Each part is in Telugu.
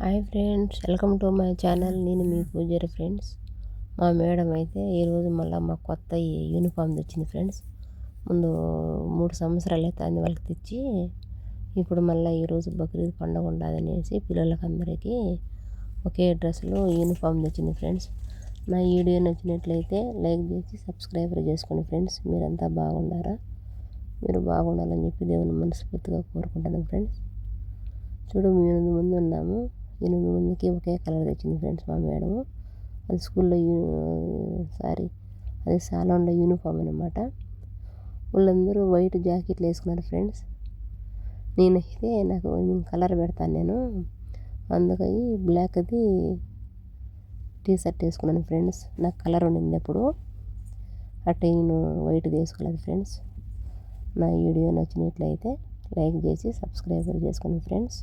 Hi friends, welcome to my channel. నేను మీ పూజారి ఫ్రెండ్స్. మా మేడం అయితే ఈరోజు మళ్ళీ మా కొత్త యూనిఫామ్ తెచ్చింది ఫ్రెండ్స్. ముందు 3 సంవత్సరాలు అయితే అంది వాళ్ళకి తెచ్చి, ఇప్పుడు మళ్ళీ ఈరోజు బక్రీద్ పండుగ ఉండదనేసి పిల్లలకి అందరికీ ఒకే డ్రెస్లో యూనిఫామ్ తెచ్చింది ఫ్రెండ్స్. నా వీడియో నచ్చినట్లయితే లైక్ చేసి సబ్స్క్రైబర్ చేసుకోండి ఫ్రెండ్స్. మీరంతా బాగున్నారా? మీరు బాగుండాలని చెప్పి దేవుని మనస్ఫూర్తిగా కోరుకుంటున్నాను ఫ్రెండ్స్. చూడు, 8 మంది ఉన్నాము. 8 మందికి ఒకే కలర్ తెచ్చింది ఫ్రెండ్స్ మా మేడము. అది స్కూల్లో అది సాలోన్లో యూనిఫామ్ అనమాట. వాళ్ళందరూ వైట్ జాకెట్లు వేసుకున్నారు ఫ్రెండ్స్. నేనైతే నేను కలర్ పెడతాను, నేను అందుకని బ్లాక్ అది టీ షర్ట్ వేసుకున్నాను ఫ్రెండ్స్. నాకు కలర్ ఉండింది అప్పుడు, అట్టే నేను వైట్ వేసుకోలేదు ఫ్రెండ్స్. నా వీడియో నచ్చినట్లయితే లైక్ చేసి సబ్స్క్రైబర్ చేసుకోండి ఫ్రెండ్స్.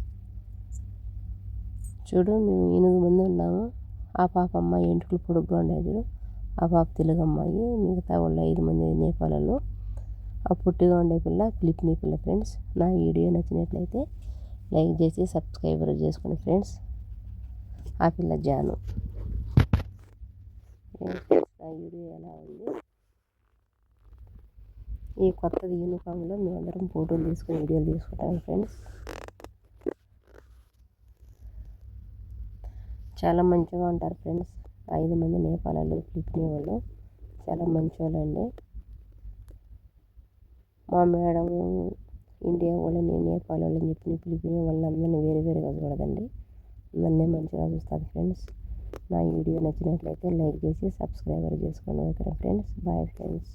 చూడు, మేము 8 మంది ఉన్నాము. ఆ పాప అమ్మాయి ఎంటుకలు పొడుగ్గా ఉండేది చూడు, ఆ పాప తెలుగు అమ్మాయి. మిగతా వాళ్ళు 5 మంది నేపాలలో. ఆ పొట్టిగా ఉండే పిల్ల ఫిలిపినీ పిల్ల ఫ్రెండ్స్. నా వీడియో నచ్చినట్లయితే లైక్ చేసి సబ్స్క్రైబర్ చేసుకోండి ఫ్రెండ్స్. ఆ పిల్ల జాను. నా వీడియో ఎలా ఉంది? ఈ కొత్తది యూనిఫామ్లో మేమందరం ఫోటోలు తీసుకుని వీడియోలు తీసుకుంటాం ఫ్రెండ్స్. చాలా మంచిగా ఉంటారు ఫ్రెండ్స్. 5 మంది నేపాలలో ఫిలిపినీ వాళ్ళు చాలా మంచి వాళ్ళండి. మా మేడం ఇండియా వాళ్ళని నేపాల్ వాళ్ళని చెప్పి ఫిలిపినీ వాళ్ళని అందరినీ వేరే వేరేగా చూడదండి, అందరినీ మంచిగా చూస్తారు ఫ్రెండ్స్. నా వీడియో నచ్చినట్లయితే లైక్ చేసి సబ్స్క్రైబర్ చేసుకోండి. Okay friends, bye friends.